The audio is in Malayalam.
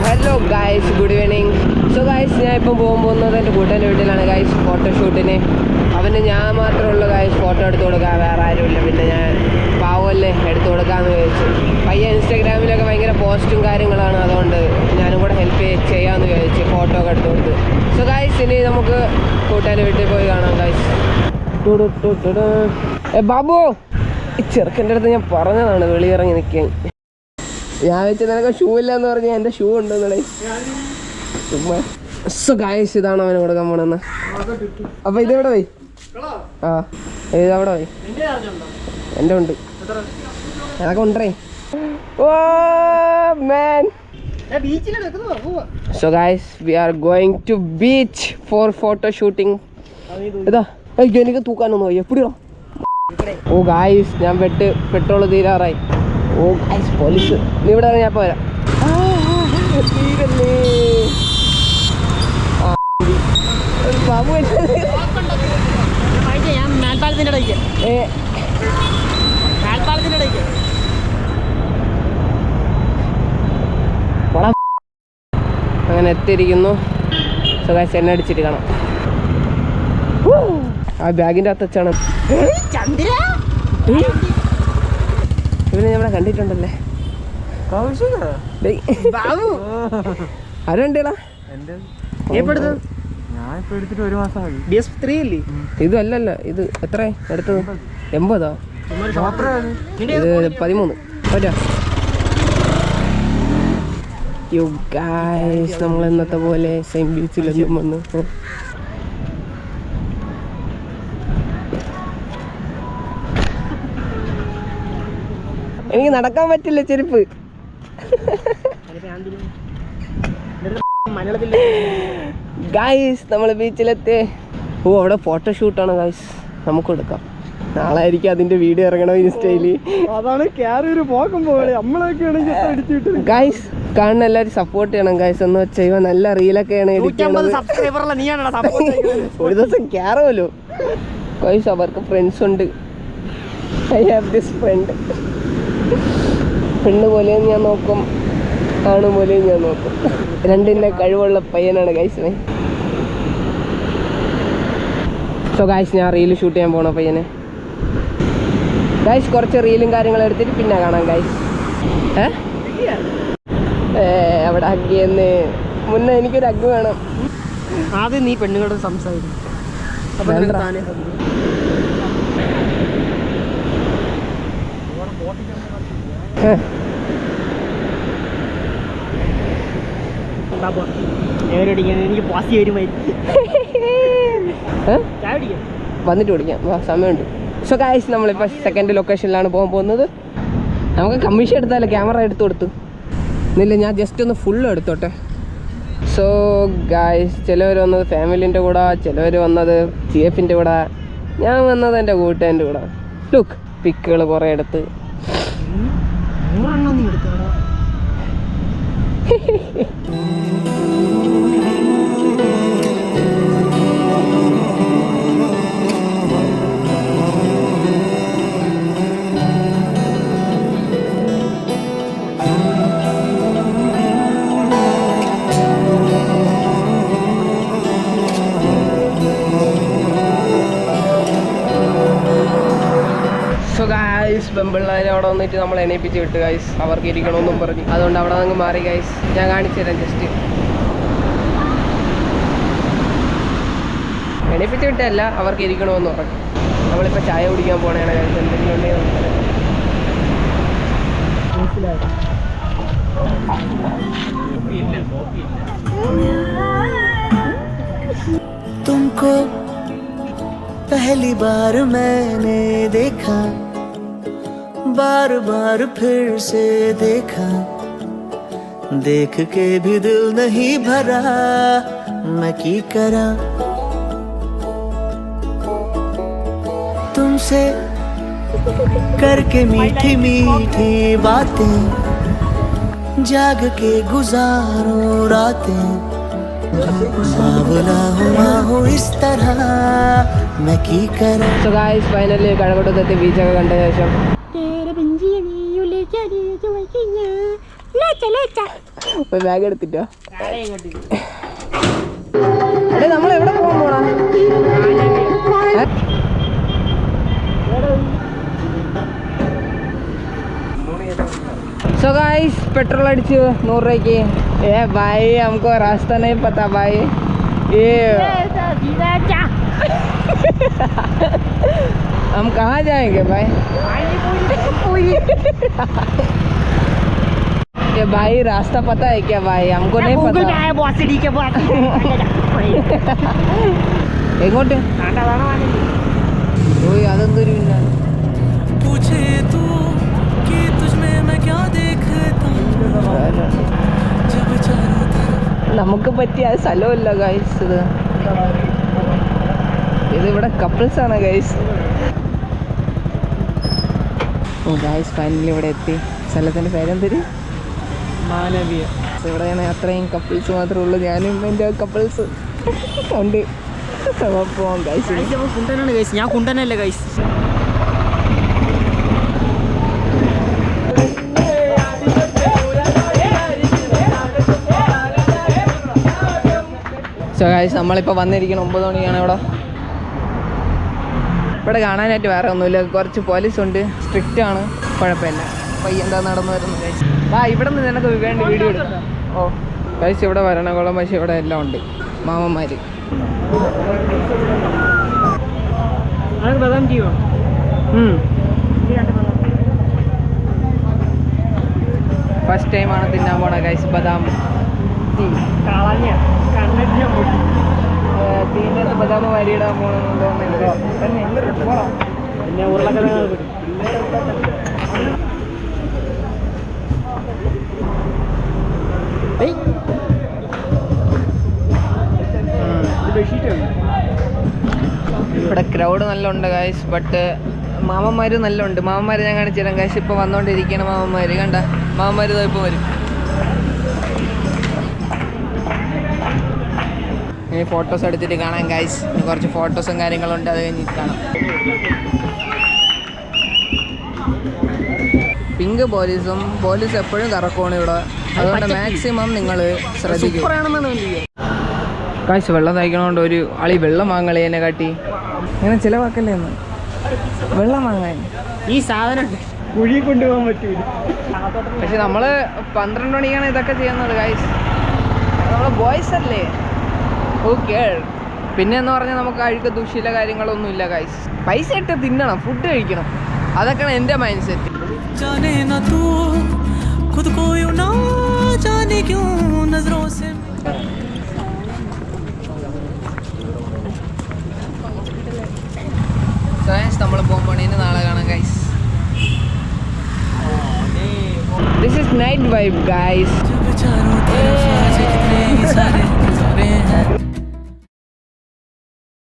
Hello guys, good evening. So guys, ഞാൻ ഇപ്പം പോകുന്നത് എൻ്റെ കൂട്ടൻ്റെ വീട്ടിലാണ് ഗായ്സ്, ഫോട്ടോഷൂട്ടിന്. അവന് ഞാൻ മാത്രമേ ഉള്ളൂ ഗായ്സ് ഫോട്ടോ എടുത്ത് കൊടുക്കാൻ, വേറെ ആരുമില്ല. പിന്നെ ഞാൻ പാവമല്ലേ എടുത്തു കൊടുക്കാമെന്ന് ചോദിച്ചു. പയ്യ ഇൻസ്റ്റാഗ്രാമിലൊക്കെ ഭയങ്കര പോസ്റ്റും കാര്യങ്ങളാണ്, അതുകൊണ്ട് ഞാനും കൂടെ ഹെൽപ്പ് ചെയ്യാമെന്ന് ചോദിച്ചു, ഫോട്ടോ ഒക്കെ എടുത്തു കൊടുത്ത്. സോ ഗായ്സ്, ഇനി നമുക്ക് കൂട്ടൻ്റെ വീട്ടിൽ പോയി കാണാം ഗായ്സ്. ബാബു, ചെറുക്കൻ്റെ അടുത്ത് ഞാൻ പറഞ്ഞതാണ് വെളിയിറങ്ങി നിൽക്കാൻ. ഞാൻ വെച്ച് നിനക്ക് ഷൂ ഇല്ലെന്ന് പറഞ്ഞാൽ എൻ്റെ ഷൂ ഉണ്ടെന്നേ ചുമ്മാ. സോ ഗായ്സ്, ഇതാണ് അവന് കൊടുക്കാൻ പോണെന്ന്. അപ്പൊ ഇതെവിടെ പോയി? ആ, ഇതവിടെ പോയി. എൻ്റെ ഉണ്ട്, അതൊക്കെ ഉണ്ടേ. Oh man. So guys, we are going to beach for photo shooting. ഇതാ എനിക്ക് തൂക്കാനൊന്നും പോയി എപ്പിടിയോ. ഓ ഗായ്സ്, ഞാൻ പെട്രോള് തീരാറായി. ഓ ഗായ്സ്, പോലീസ്. നീ ഇവിടെ ഞാൻ പോരാ. ബാബു അങ്ങനെ എത്തിയിരിക്കുന്നു. സോ ഗായ്സ്, എന്നെ അടിച്ചിട്ട് കാണാം. ആ ബാഗിൻ്റെ അകത്താണ്. ഇവനെ നമ്മളെ കണ്ടിട്ടുണ്ടല്ലേ? ആരുണ്ടേടാ? ഇത് അല്ലല്ല, ഇത് എത്ര എടുത്തത്? 80. ഇത് 13. യോ ഗായ്സ്, നമ്മൾ ഇന്നത്തെ പോലെ സെയിം ബീച്ചിലെല്ലാം വന്നു. എനിക്ക് നടക്കാൻ പറ്റില്ല ചെരുപ്പ്. ഗായ്സ്, നമ്മൾ ബീച്ചിലെത്തി. ഓ, അവിടെ ഫോട്ടോഷൂട്ടാണ് ഗായ്സ്, നമുക്ക് എടുക്കാം. നാളെ ആയിരിക്കും അതിന്റെ വീഡിയോ ഇറങ്ങണം ഇൻസ്റ്റയില്. ഗായ്സ്, കാണുന്ന എല്ലാവരും സപ്പോർട്ട് ചെയ്യണം ഗായ്സ്. എന്ന് വെച്ചാൽ ഇവ നല്ല റീലൊക്കെയാണ് എടുക്കുന്നത്. ഒരു ദിവസം കയറുമല്ലോ ഗായ്സ്. അവർക്ക് ഫ്രണ്ട്സ് ഉണ്ട്. I have this friend. പെണ്ണ് പോലെയും ഞാൻ നോക്കും, ആണ് പോലെയും ഞാൻ നോക്കും. രണ്ടിൻ്റെ കഴിവുള്ള പയ്യനാണ് ഗൈസിനെ. സോ ഗൈസ്, ഞാൻ റീല് ഷൂട്ട് ചെയ്യാൻ പോണ പയ്യനെ. ഗൈസ്, കുറച്ച് റീലും കാര്യങ്ങളും എടുത്തിട്ട് പിന്നെ കാണാം ഗൈസ്. അവിടെ ഹഗ്ഗിയെന്ന് മുന്നേ എനിക്കൊരു ഹഗ്ഗ് വേണം. ആദ്യം നീ പെണ്ണുങ്ങളോട് സംസാരിക്കും. വന്നിട്ട് കുടിക്കാം, സമയമുണ്ട്. സോ ഗായ്സ്, നമ്മളിപ്പോൾ സെക്കൻഡ് ലൊക്കേഷനിലാണ് പോകാൻ പോകുന്നത്. നമുക്ക് കമ്മീഷൻ എടുത്താലോ, ക്യാമറ എടുത്തു കൊടുത്തു എന്നില്ല, ഞാൻ ജസ്റ്റ് ഒന്ന് ഫുള്ള് എടുത്തോട്ടെ. സോ ഗായ്സ്, ചിലവർ വന്നത് ഫാമിലിൻ്റെ കൂടെ, ചിലവർ വന്നത് CF-ൻ്റെ കൂടെ, ഞാൻ വന്നത് എൻ്റെ കൂട്ടുകാരൻ്റെ കൂടെ. ലുക്ക്, പിക്കുകൾ കുറേ എടുത്ത്. സോ ഗായ്സ്, പെമ്പിള്ളേരെ അവിടെ വന്നിട്ട് നമ്മൾ എണീപ്പിച്ച് വിട്ട് ഗായ്സ്. അവർക്ക് ഇരിക്കണമെന്നും പറഞ്ഞു, അതുകൊണ്ട് അവിടെ നിന്ന് മാറി ഗായ്സ്. ഞാൻ കാണിച്ചു തരാം, ജസ്റ്റ് എണീപ്പിച്ച് വിട്ടല്ല, അവർക്ക് ഇരിക്കണമെന്ന് പറഞ്ഞു. നമ്മളിപ്പോൾ ചായ കുടിക്കാൻ പോകണേണ് ഗായ്സ്. എന്തെങ്കിലും ഉണ്ടെങ്കിൽ മനസ്സിലായി. तुमको पहली बार मैंने देखा, बार बार फिर से देखा, देख के भी दिल नहीं भरा, मैं की करा। तुमसे करके मीठी मीठी बातें, जाग के गुजारो रातें, बावला हुआ हो इस तरह मैं की करा. So guys, finally കഴക്കൂട്ടത്തെത്തി ബീച്ചൊക്കെ കണ്ട ശേഷം ബാഗ് എടുത്തിട്ടോ. എടേ നമ്മൾ എവിടെ പോകാൻ പോണ? सो गाइस पेट्रोल अടിച്ചു 100 രൂപയ്ക്ക്. ए भाई हमको रास्ता नहीं पता भाई. ये हम कहाँ जाएंगे भाई? ये भाई रास्ता पता है क्या भाई? हमको नहीं पता. എങ്ങോട്ട്? ഓയ് അതെന്തൊരു പിന്നെ पूछे तू कि तुझ में मैं क्या देखता हूँ जब चारों तरफ നമുക്ക് പറ്റിയ സ്ഥലമല്ല ഗൈസ്. ഇതിവിടെ കപ്പിൾസ് ആണ് ഗൈസ്. ഓ ഗൈസ് ഫൈനലി ഇവിടെ എത്തി. സ്ഥലത്തിൻ്റെ പേരെന്തൊരു മാനവീയ. ഇവിടെയാണ് അത്രയും കപ്പിൾസ് മാത്രമേ ഉള്ളൂ. ഞാനും എൻ്റെ കപ്പിൾസ് ഉണ്ട്. പോവാം ഗൈസ്. കുണ്ടനാണ് ഗൈസ്. ഞാൻ കുണ്ടനല്ലേ ഗൈസ്. സോ ഗൈസ് നമ്മളിപ്പോൾ വന്നിരിക്കണം 9 മണിയാണ്. ഇവിടെ കാണാനായിട്ട് വേറെ ഒന്നുമില്ല. കുറച്ച് പോലീസുണ്ട്, സ്ട്രിക്റ്റ് ആണ്, കുഴപ്പമില്ല. എന്താ നടന്നു വരുന്നത് ഗൈസ്? ഇവിടെ നിന്ന് നിനക്ക് വേണ്ടി വീഡിയോ എടുക്കാം. ഓ ഗൈസ് ഇവിടെ ഭരണകുളം, പക്ഷേ ഇവിടെ എല്ലാം ഉണ്ട്. മാമന്മാർ ബദാം ടീ ഫസ്റ്റ് ടൈമാണ് തിന്നാൻ പോണ ഗൈസ് ബദാം ടീ. തീൻ്റെ ബദാം വരിയിടാൻ പോകണമെന്ന് തോന്നുന്നില്ല. പിന്നെ ഉരുളക്കിഴങ്ങ് ഇവിടെ ക്രൗഡ് നല്ല ഉണ്ട് ഗൈസ്. ബട്ട് മാമന്മാർ നല്ല ഉണ്ട്. മാമന്മാർ ഞാൻ കാണിച്ചു തരാം ഗൈസ്. ഇപ്പോൾ വന്നുകൊണ്ടിരിക്കുകയാണ് മാമന്മാർ. കണ്ട മാമന്മാർ ഇപ്പോൾ വരും. ഇനി ഫോട്ടോസ് എടുത്തിട്ട് കാണാം ഗൈസ്. ഇനി കുറച്ച് ഫോട്ടോസും കാര്യങ്ങളുണ്ട്, അത് കഴിഞ്ഞിട്ട് കാണാം. പിങ്ക് പോലീസ് എപ്പോഴും കറക്കമാണ് ഇവിടെ. അതുകൊണ്ട് മാക്സിമം നിങ്ങൾ ശ്രദ്ധിക്കും ഗൈസ്. വെള്ളം തയ്ക്കണോണ്ട് ഒരു ആളി വെള്ളം വാങ്ങളെ എന്നെ കാട്ടി. ഇങ്ങനെ ചിലവാക്കല്ലേ എന്ന് വെള്ളം വാങ്ങാൻ. ഈ സാധനം കുഴി കൊണ്ടുപോകാൻ പറ്റൂല. പക്ഷെ നമ്മൾ 12 മണിക്കാണ് ഇതൊക്കെ ചെയ്യുന്നത് ഗൈസ്. നമ്മൾ ബോയ്സ് അല്ലേ, ഓക്കെ. പിന്നെ എന്ന് പറഞ്ഞാൽ നമുക്ക് അഴുക്ക് ദുഷില കാര്യങ്ങളൊന്നും ഇല്ല ഗൈസ്. പൈസ ഇട്ട് തിന്നണം, ഫുഡ് കഴിക്കണം. അതൊക്കെയാണ് എൻ്റെ മൈൻഡ് സെറ്റ്. जाने ना तू खुद को यूं ना जाने क्यों नजरों से ഗൈസ് നമ്മൾ പോകുമ്പോൾ നാളെ കാണാം guys. This is night vibe guys. जब चारों तरफ आज कितने ही सारे